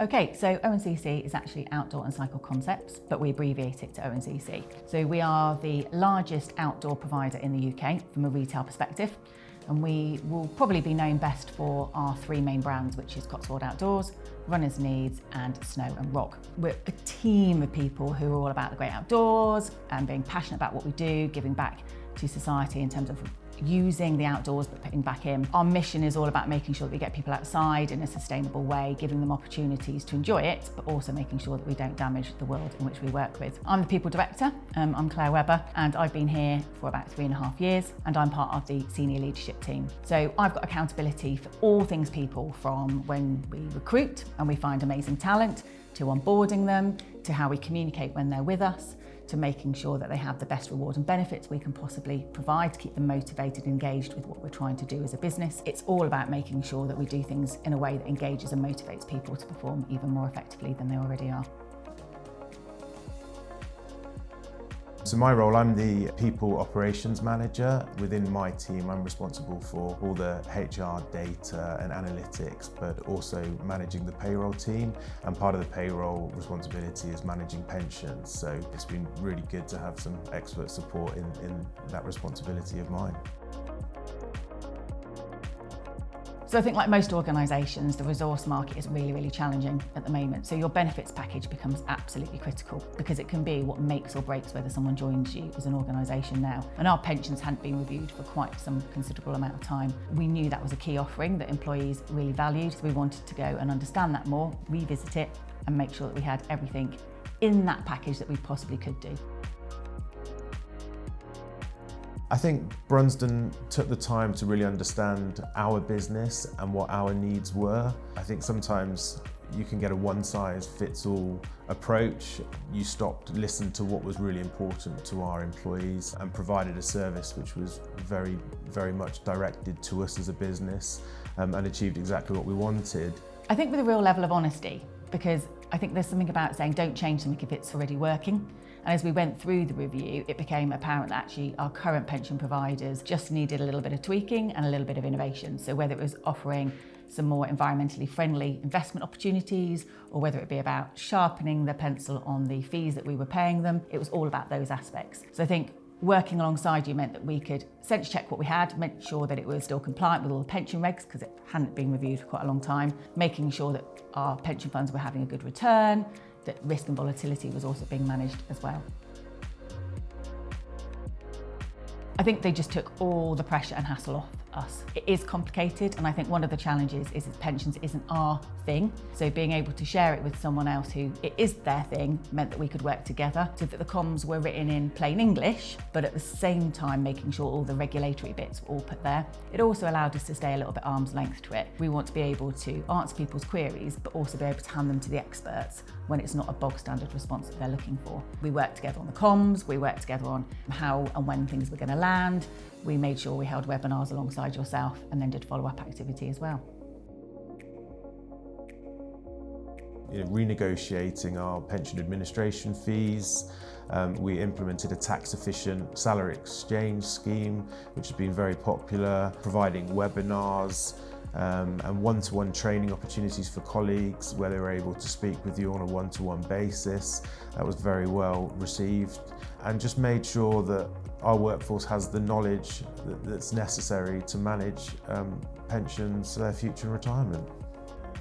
Okay, so OACC is actually Outdoor and Cycle Concepts, but we abbreviate it to OACC. So we are the largest outdoor provider in the UK from a retail perspective, and we will probably be known best for our three main brands, which is Cotswold Outdoors, Runners Needs and Snow and Rock. We're a team of people who are all about the great outdoors and being passionate about what we do, giving back to society in terms of using the outdoors but putting back in. Our mission is all about making sure that we get people outside in a sustainable way, giving them opportunities to enjoy it, but also making sure that we don't damage the world in which we work with. I'm the People Director, I'm Claire Webber, and I've been here for about 3.5 years, and I'm part of the senior leadership team. So I've got accountability for all things people, from when we recruit and we find amazing talent, to onboarding them, to how we communicate when they're with us, to making sure that they have the best reward and benefits we can possibly provide to keep them motivated and engaged with what we're trying to do as a business. It's all about making sure that we do things in a way that engages and motivates people to perform even more effectively than they already are. So my role, I'm the People Operations Manager. Within my team, I'm responsible for all the HR data and analytics, but also managing the payroll team. And part of the payroll responsibility is managing pensions. So it's been really good to have some expert support in that responsibility of mine. So I think, like most organisations, the resource market is really, really challenging at the moment. So your benefits package becomes absolutely critical, because it can be what makes or breaks whether someone joins you as an organisation now. And our pensions hadn't been reviewed for quite some considerable amount of time. We knew that was a key offering that employees really valued, so we wanted to go and understand that more, revisit it, and make sure that we had everything in that package that we possibly could do. I think Brunsdon took the time to really understand our business and what our needs were. I think sometimes you can get a one-size-fits-all approach. You stopped to listen to what was really important to our employees and provided a service which was very, very much directed to us as a business, and achieved exactly what we wanted. I think with a real level of honesty, because I think there's something about saying don't change something if it's already working. And as we went through the review, it became apparent that actually our current pension providers just needed a little bit of tweaking and a little bit of innovation. So whether it was offering some more environmentally friendly investment opportunities, or whether it be about sharpening the pencil on the fees that we were paying them, it was all about those aspects. So I think working alongside you meant that we could sense check what we had, make sure that it was still compliant with all the pension regs, because it hadn't been reviewed for quite a long time, making sure that our pension funds were having a good return, that risk and volatility was also being managed as well. I think they just took all the pressure and hassle off us. It is complicated, and I think one of the challenges is that pensions isn't our thing. So being able to share it with someone else who it is their thing meant that we could work together, so that the comms were written in plain English, but at the same time making sure all the regulatory bits were all put there. It also allowed us to stay a little bit arm's length to it. We want to be able to answer people's queries, but also be able to hand them to the experts when it's not a bog standard response that they're looking for. We worked together on the comms, we worked together on how and when things were going to land. We made sure we held webinars alongside yourself, and then did follow-up activity as well. Renegotiating our pension administration fees. We implemented a tax-efficient salary exchange scheme, which has been very popular, providing webinars and one-to-one training opportunities for colleagues where they were able to speak with you on a one-to-one basis. That was very well received, and just made sure that our workforce has the knowledge that's necessary to manage pensions, their future retirement.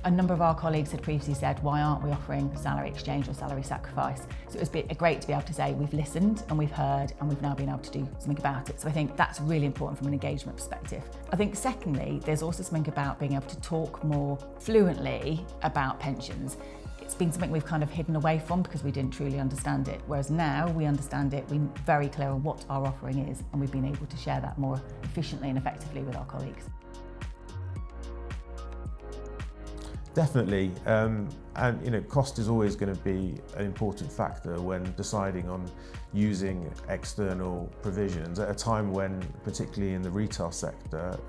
A number of our colleagues had previously said, why aren't we offering salary exchange or salary sacrifice? So it was great to be able to say we've listened and we've heard, and we've now been able to do something about it. So I think that's really important from an engagement perspective. I think secondly, there's also something about being able to talk more fluently about pensions. It's been something we've kind of hidden away from because we didn't truly understand it, whereas now we understand it, we're very clear on what our offering is, and we've been able to share that more efficiently and effectively with our colleagues. Definitely, and cost is always going to be an important factor when deciding on using external provisions at a time when, particularly in the retail sector,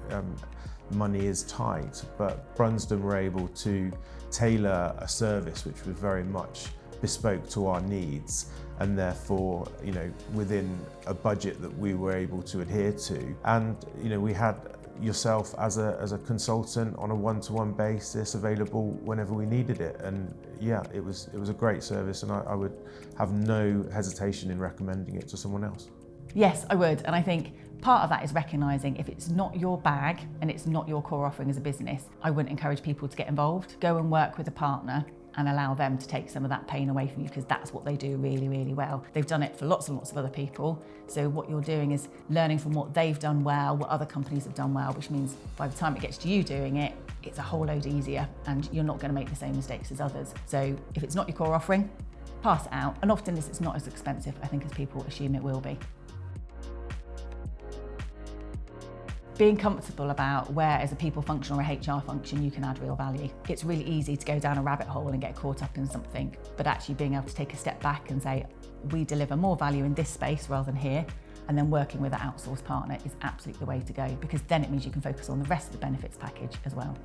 money is tight. But Brunsdon were able to tailor a service which was very much bespoke to our needs, and therefore, within a budget that we were able to adhere to. And we had yourself as a consultant on a one-to-one basis, available whenever we needed it. And yeah, it was a great service, and I would have no hesitation in recommending it to someone else. Yes, I would. And I think part of that is recognising if it's not your bag and it's not your core offering as a business, I wouldn't encourage people to get involved. Go and work with a partner and allow them to take some of that pain away from you, because that's what they do really, really well. They've done it for lots and lots of other people. So what you're doing is learning from what they've done well, what other companies have done well, which means by the time it gets to you doing it, it's a whole load easier and you're not going to make the same mistakes as others. So if it's not your core offering, pass it out. And often it's not as expensive, I think, as people assume it will be. Being comfortable about where, as a people function or a HR function, you can add real value. It's really easy to go down a rabbit hole and get caught up in something, but actually being able to take a step back and say, we deliver more value in this space rather than here, and then working with an outsourced partner is absolutely the way to go, because then it means you can focus on the rest of the benefits package as well.